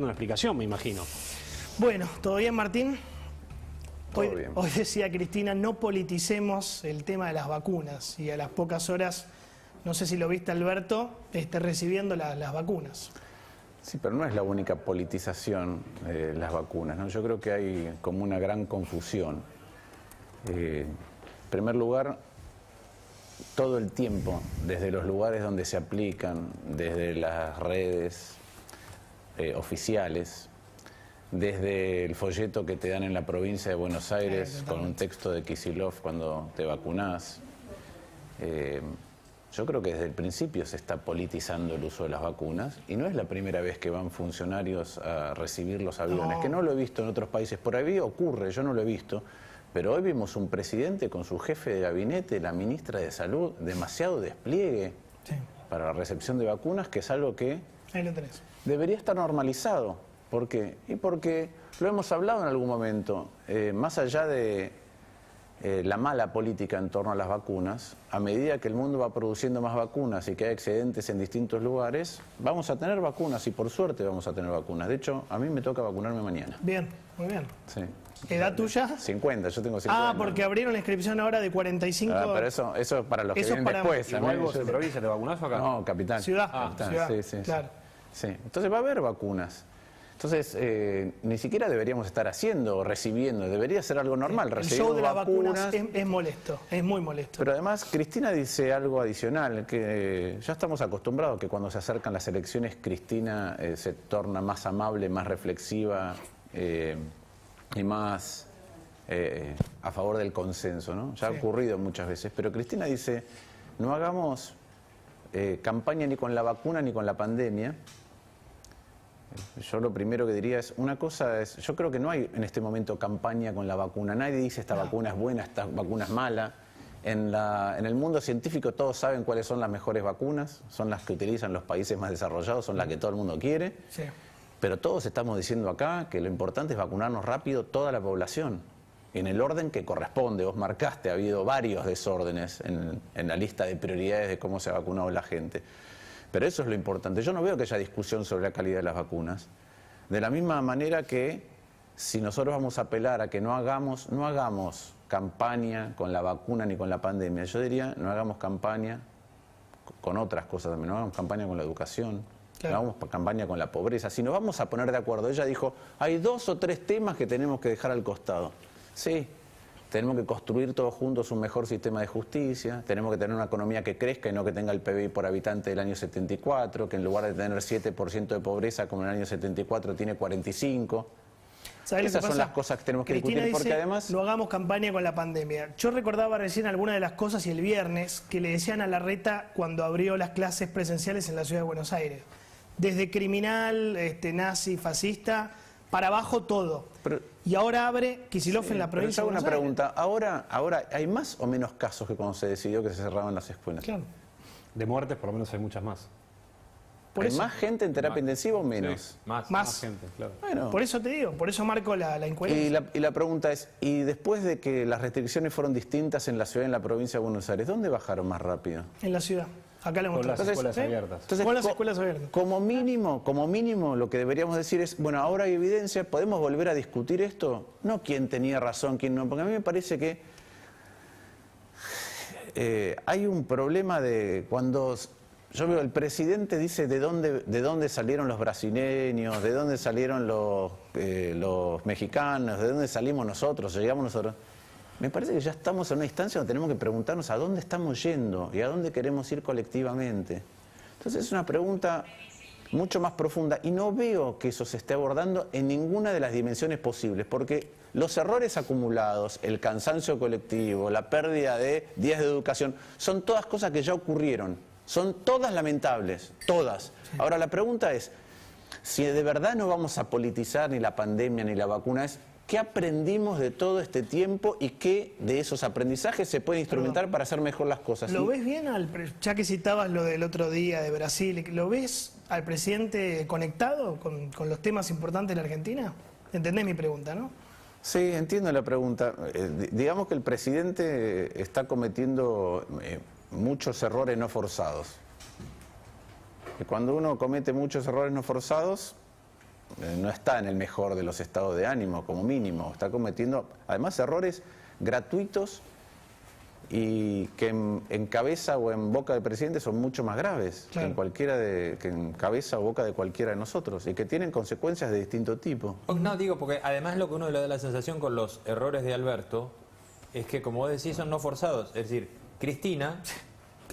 una explicación, me imagino. Bueno, ¿todo bien, Martín? Hoy decía Cristina, no politicemos el tema de las vacunas. Y a las pocas horas, no sé si lo viste, Alberto, recibiendo las vacunas. Sí, pero no es la única politización las vacunas, ¿no? Yo creo que hay como una gran confusión. En primer lugar, todo el tiempo, desde los lugares donde se aplican, desde las redes oficiales, desde el folleto que te dan en la provincia de Buenos Aires con un texto de Kicillof cuando te vacunás. Yo creo que desde el principio se está politizando el uso de las vacunas y no es la primera vez que van funcionarios a recibir los aviones, que no lo he visto en otros países. Por ahí ocurre, yo no lo he visto, pero hoy vimos un presidente con su jefe de gabinete, la ministra de Salud, demasiado despliegue para la recepción de vacunas, que es algo que ahí lo tenés. Debería estar normalizado. ¿Por qué? Y porque lo hemos hablado en algún momento, más allá de la mala política en torno a las vacunas, a medida que el mundo va produciendo más vacunas y que hay excedentes en distintos lugares, vamos a tener vacunas y por suerte vamos a tener vacunas. De hecho, a mí me toca vacunarme mañana. Bien, muy bien. Sí. ¿Edad tuya? 50, yo tengo 50. Ah, porque abrieron la inscripción ahora de 45. Pero eso es para los que vienen después. ¿Igual vos en provincia te vacunás o acá? No, capital. Ciudad. Capital. Ciudad. Sí. Claro. Sí. Entonces va a haber vacunas. Entonces, ni siquiera deberíamos estar haciendo o recibiendo, debería ser algo normal. El show de las vacunas es molesto, es muy molesto. Pero además, Cristina dice algo adicional, que ya estamos acostumbrados que cuando se acercan las elecciones, Cristina se torna más amable, más reflexiva y más a favor del consenso, ¿no? Ya ha ocurrido muchas veces. Pero Cristina dice, no hagamos campaña ni con la vacuna ni con la pandemia. Yo lo primero que diría es, una cosa es, yo creo que no hay en este momento campaña con la vacuna. Nadie dice esta vacuna es buena, esta vacuna es mala. En el mundo científico todos saben cuáles son las mejores vacunas, son las que utilizan los países más desarrollados, son las que todo el mundo quiere. Sí. Pero todos estamos diciendo acá que lo importante es vacunarnos rápido toda la población, en el orden que corresponde. Vos marcaste, ha habido varios desórdenes en la lista de prioridades de cómo se ha vacunado la gente. Pero eso es lo importante. Yo no veo que haya discusión sobre la calidad de las vacunas. De la misma manera que si nosotros vamos a apelar a que no hagamos campaña con la vacuna ni con la pandemia, yo diría no hagamos campaña con otras cosas también, no hagamos campaña con la educación, no hagamos campaña con la pobreza. Si nos vamos a poner de acuerdo, ella dijo, hay 2 o 3 temas que tenemos que dejar al costado. Sí. Tenemos que construir todos juntos un mejor sistema de justicia, tenemos que tener una economía que crezca y no que tenga el PBI por habitante del año 74, que en lugar de tener 7% de pobreza como en el año 74 tiene 45%. Esas son las cosas que tenemos que discutir, porque además... no hagamos campaña con la pandemia. Yo recordaba recién algunas de las cosas y el viernes que le decían a Larreta cuando abrió las clases presenciales en la ciudad de Buenos Aires. Desde criminal, nazi, fascista... para abajo todo. Y ahora abre Kicillof en la provincia de Buenos Aires. Pero una pregunta, ¿ahora hay más o menos casos que cuando se decidió que se cerraban las escuelas? Claro. De muertes por lo menos hay muchas más. ¿Hay más gente en terapia intensiva o menos? Sí, más gente, claro. Bueno, por eso te digo, por eso marco la incoherencia. Y la pregunta es, ¿y después de que las restricciones fueron distintas en la ciudad y en la provincia de Buenos Aires, dónde bajaron más rápido? En la ciudad. Acá le con las escuelas abiertas. Entonces, con las escuelas abiertas. Como mínimo, lo que deberíamos decir es, bueno, ahora hay evidencia, ¿podemos volver a discutir esto? No quién tenía razón, quién no, porque a mí me parece que hay un problema de cuando yo veo el presidente dice de dónde salieron los brasileños, de dónde salieron los mexicanos, de dónde salimos nosotros, llegamos nosotros. Me parece que ya estamos en una instancia donde tenemos que preguntarnos a dónde estamos yendo y a dónde queremos ir colectivamente. Entonces es una pregunta mucho más profunda y no veo que eso se esté abordando en ninguna de las dimensiones posibles, porque los errores acumulados, el cansancio colectivo, la pérdida de días de educación, son todas cosas que ya ocurrieron, son todas lamentables, todas. Ahora la pregunta es, si de verdad no vamos a politizar ni la pandemia ni la vacuna, es ¿qué aprendimos de todo este tiempo y qué de esos aprendizajes se puede instrumentar para hacer mejor las cosas? ¿Lo ves bien, ya que citabas lo del otro día de Brasil, ¿lo ves al presidente conectado con los temas importantes de la Argentina? ¿Entendés mi pregunta, no? Sí, entiendo la pregunta. Digamos que el presidente está cometiendo muchos errores no forzados. Y cuando uno comete muchos errores no forzados, no está en el mejor de los estados de ánimo, como mínimo. Está cometiendo, además, errores gratuitos y que en cabeza o en boca del presidente son mucho más graves Claro. que en cabeza o boca de cualquiera de nosotros y que tienen consecuencias de distinto tipo. No, digo, porque además lo que uno le da la sensación con los errores de Alberto es que, como vos decís, son no forzados. Es decir, Cristina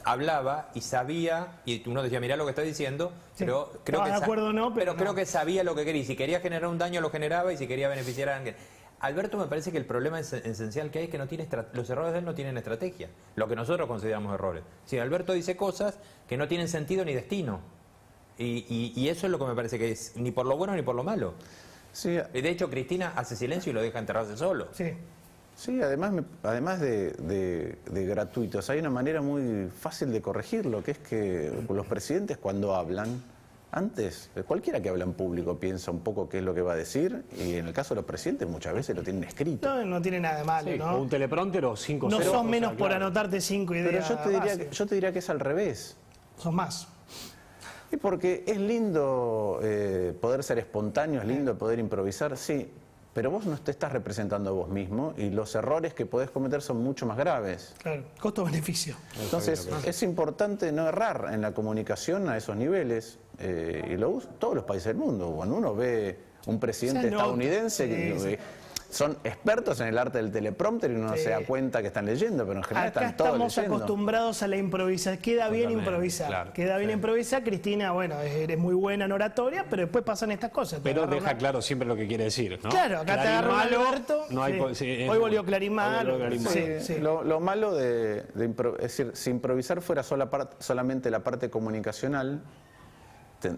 hablaba y sabía, y uno decía, mirá lo que está diciendo, Sí. pero creo Estaba que de acuerdo o no, pero no. creo que sabía lo que quería. Y si quería generar un daño, lo generaba, y si quería beneficiar a alguien. Alberto, me parece que el problema esencial que hay es que no tiene los errores de él no tienen estrategia, lo que nosotros consideramos errores. Si Alberto dice cosas que no tienen sentido ni destino, y eso es lo que me parece que es ni por lo bueno ni por lo malo. Sí, De hecho, Cristina hace silencio y lo deja enterrarse solo. Sí. sí, además de gratuitos, hay una manera muy fácil de corregirlo, que es que los presidentes cuando hablan, antes, cualquiera que habla en público piensa un poco qué es lo que va a decir, y en el caso de los presidentes muchas veces lo tienen escrito. No tiene nada de malo, Sí, ¿no? o un teleprompter o 5 No ceros, sos o sea, menos por claro. anotarte 5 Pero ideas. yo te diría que es al revés. Sos más. Y porque es lindo poder ser espontáneo, es lindo poder improvisar, sí, pero vos no te estás representando a vos mismo y los errores que podés cometer son mucho más graves. Claro. Costo-beneficio. Entonces, es importante no errar en la comunicación a esos niveles, y todos los países del mundo. Cuando uno ve un presidente Se nota, estadounidense, sí, sí. son expertos en el arte del teleprompter y uno no Sí. se da cuenta que están leyendo, pero en general Acá están todos estamos leyendo. acostumbrados a la improvisación. Queda bien Totalmente, improvisar. claro. Queda bien improvisar. Cristina, bueno, eres muy buena en oratoria, pero después pasan estas cosas. Te Pero agarra deja una- claro siempre lo que quiere decir, ¿no? Claro, acá te Clarín agarra un malo, Alberto. no hay sí. po- sí, Hoy volvió Clarín hoy malo. volvió Clarín malo. Sí, sí. Lo malo es decir, si improvisar fuera solamente la parte comunicacional,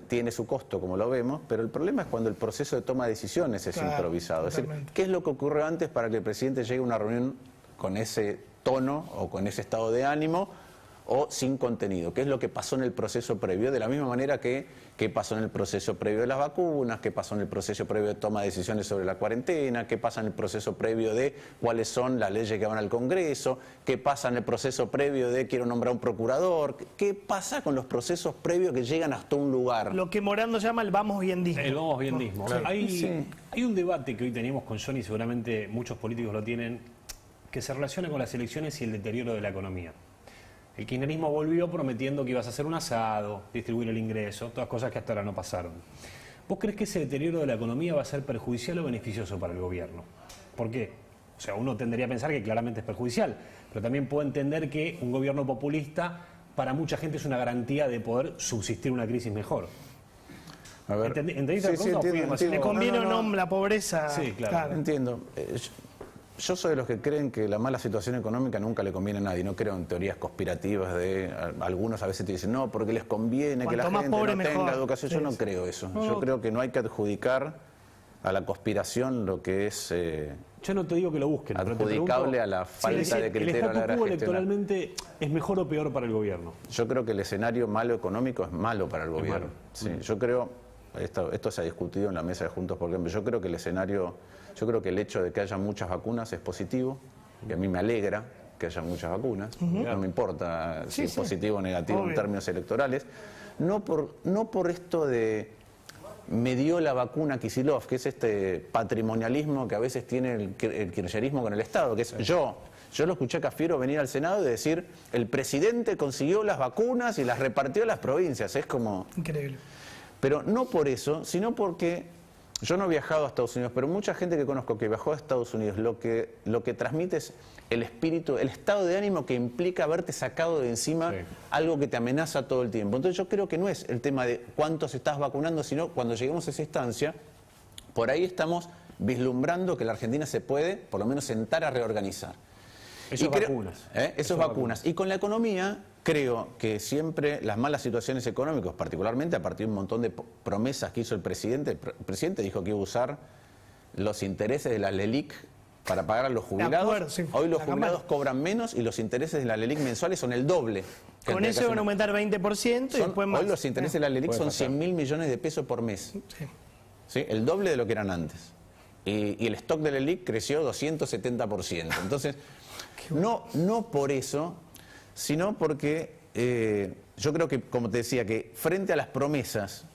tiene su costo, como lo vemos, pero el problema es cuando el proceso de toma de decisiones es Claro, improvisado. Es decir, totalmente. ¿qué es lo que ocurrió antes para que el presidente llegue a una reunión con ese tono o con ese estado de ánimo o sin contenido? ¿Qué es lo que pasó en el proceso previo? De la misma manera que pasó en el proceso previo de las vacunas, qué pasó en el proceso previo de toma de decisiones sobre la cuarentena, qué pasa en el proceso previo de cuáles son las leyes que van al Congreso, qué pasa en el proceso previo de quiero nombrar un procurador, qué pasa con los procesos previos que llegan hasta un lugar. Lo que Morando llama el vamos biendismo. El vamos biendismo. Hay, Sí. hay un debate que hoy teníamos con Johnny, seguramente muchos políticos lo tienen, que se relaciona con las elecciones y el deterioro de la economía. El kirchnerismo volvió prometiendo que ibas a hacer un asado, distribuir el ingreso, todas cosas que hasta ahora no pasaron. ¿Vos crees que ese deterioro de la economía va a ser perjudicial o beneficioso para el gobierno? ¿Por qué? O sea, uno tendría a pensar que claramente es perjudicial, pero también puedo entender que un gobierno populista para mucha gente es una garantía de poder subsistir una crisis mejor. A ver. ¿Entendiste la pregunta o fui entiendo, demasiado- ¿Le conviene o no la pobreza? Sí, claro. Entiendo. Yo soy de los que creen que la mala situación económica nunca le conviene a nadie. No creo en teorías conspirativas de algunos a veces te dicen no, porque les conviene que la Cuanto más gente pobre, no tenga mejor. educación. Yo Sí, no sí. creo eso. No. Yo creo que no hay que adjudicar a la conspiración lo que es Yo no te digo que lo busquen, pero te adjudicable pregunto a la si falta de el criterio a la statu hora de quo gestionar. electoralmente es mejor o peor para el gobierno. Yo creo que el escenario malo económico es malo para el gobierno. malo. Sí, yo creo, esto se ha discutido en la mesa de Juntos por Cambio, yo creo que el hecho de que haya muchas vacunas es positivo, y a mí me alegra que haya muchas vacunas, no me importa si Sí, es sí. positivo o negativo en Obvio. términos electorales, no por esto de me dio la vacuna Kicillof, que es este patrimonialismo que a veces tiene el kirchnerismo con el Estado, que es yo lo escuché a Cafiero venir al Senado y decir, el presidente consiguió las vacunas y las repartió a las provincias, es como... Increíble. Pero no por eso, sino porque yo no he viajado a Estados Unidos, pero mucha gente que conozco que viajó a Estados Unidos, lo que transmite es el espíritu, el estado de ánimo que implica haberte sacado de encima Sí. algo que te amenaza todo el tiempo. Entonces yo creo que no es el tema de cuántos estás vacunando, sino cuando lleguemos a esa instancia, por ahí estamos vislumbrando que la Argentina se puede, por lo menos, sentar a reorganizar. Eso Y es creo- vacunas. Eso es Eso vacunas. Y con la economía, creo que siempre las malas situaciones económicas, particularmente a partir de un montón de promesas que hizo el presidente dijo que iba a usar los intereses de la LELIC para pagar a los jubilados. acuerdo, sí. Hoy los La jubilados Cámara. cobran menos y los intereses de la LELIC mensuales son el doble. que Con el eso que van a hace- aumentar 20% y son- después más. Hoy los intereses de la LELIC Puede son pasar. 100.000 millones de pesos por mes. Sí. ¿Sí? El doble de lo que eran antes. Y el stock de la LELIC creció 270%. Entonces, no por eso, sino porque yo creo que, como te decía, que frente a las promesas,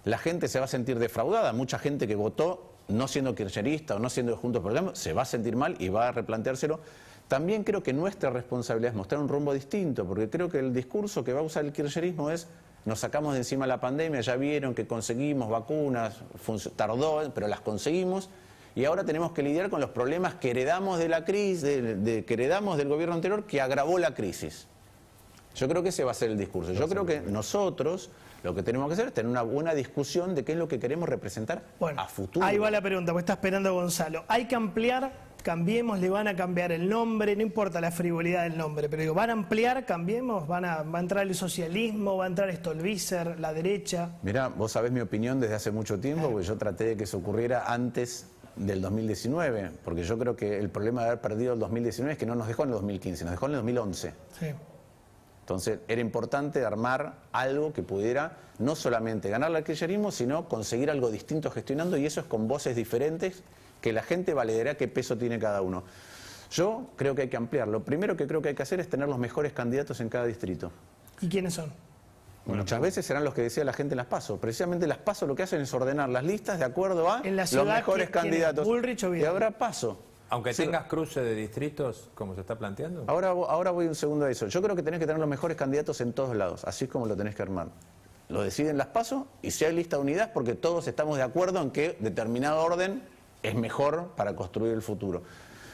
la gente se va a sentir defraudada. Mucha gente que votó no siendo kirchnerista o no siendo de Juntos por el Cambio se va a sentir mal y va a replanteárselo. También creo que nuestra responsabilidad es mostrar un rumbo distinto, porque creo que el discurso que va a usar el kirchnerismo es: nos sacamos de encima la pandemia, ya vieron que conseguimos vacunas, tardó, pero las conseguimos, y ahora tenemos que lidiar con los problemas que heredamos de la crisis, que heredamos del gobierno anterior, que agravó la crisis. Yo creo que ese va a ser el discurso. Yo creo que nosotros lo que tenemos que hacer es tener una buena discusión de qué es lo que queremos representar a futuro. Ahí va la pregunta, porque está esperando Gonzalo. Hay que ampliar, cambiemos, le van a cambiar el nombre, no importa la frivolidad del nombre, pero digo, ¿van a ampliar, cambiemos? ¿Va a entrar el socialismo, va a entrar Stolbizer, la derecha? Mirá, vos sabés mi opinión desde hace mucho tiempo, porque yo traté de que eso ocurriera antes del 2019, porque yo creo que el problema de haber perdido el 2019 es que no nos dejó en el 2015, nos dejó en el 2011. Sí. Entonces era importante armar algo que pudiera no solamente ganar al kirchnerismo, sino conseguir algo distinto gestionando, y eso es con voces diferentes, que la gente validará qué peso tiene cada uno. Yo creo que hay que ampliar. Lo primero que creo que hay que hacer es tener los mejores candidatos en cada distrito. ¿Y quiénes son? Muchas veces serán los que decía la gente en las PASO. Precisamente las PASO lo que hacen es ordenar las listas de acuerdo a los mejores candidatos. ¿Bullrich o y Vidal? habrá PASO. Aunque tengas cruce de distritos, como se está planteando. Ahora voy un segundo a eso. Yo creo que tenés que tener los mejores candidatos en todos lados, así es como lo tenés que armar. Lo deciden las PASO, y si hay lista unidad porque todos estamos de acuerdo en que determinado orden es mejor para construir el futuro.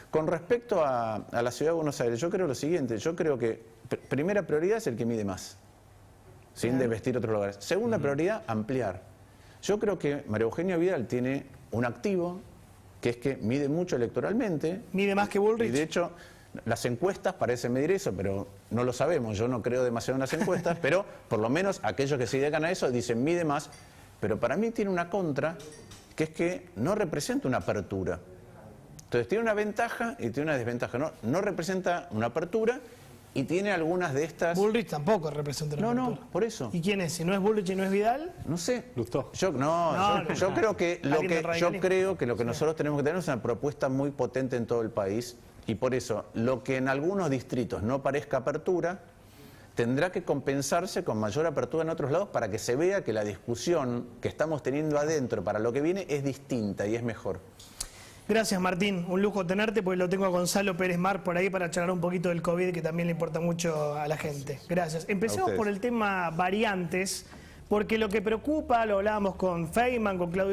Con respecto a la Ciudad de Buenos Aires, yo creo lo siguiente: yo creo que primera prioridad es el que mide más, sin desvestir otros lugares. Segunda prioridad, ampliar. Yo creo que María Eugenia Vidal tiene un activo, que es que mide mucho electoralmente. ¿Mide más que Bullrich? Y de hecho, las encuestas parecen medir eso, pero no lo sabemos. Yo no creo demasiado en las encuestas, pero por lo menos aquellos que se dedican a eso dicen mide más. Pero para mí tiene una contra, que es que no representa una apertura. Entonces tiene una ventaja y tiene una desventaja. No representa una apertura y tiene algunas de estas... Bullrich tampoco representa una apertura. No, por eso. ¿Y quién es? Si no es Bullrich y no es Vidal... No sé. Lustó. Yo creo que lo que nosotros tenemos que tener es una propuesta muy potente en todo el país, y por eso lo que en algunos distritos no parezca apertura tendrá que compensarse con mayor apertura en otros lados, para que se vea que la discusión que estamos teniendo adentro para lo que viene es distinta y es mejor. Gracias, Martín. Un lujo tenerte, porque lo tengo a Gonzalo Pérez Mar por ahí para charlar un poquito del COVID, que también le importa mucho a la gente. Gracias. Empecemos por el tema variantes, porque lo que preocupa, lo hablábamos con Feynman, con Claudio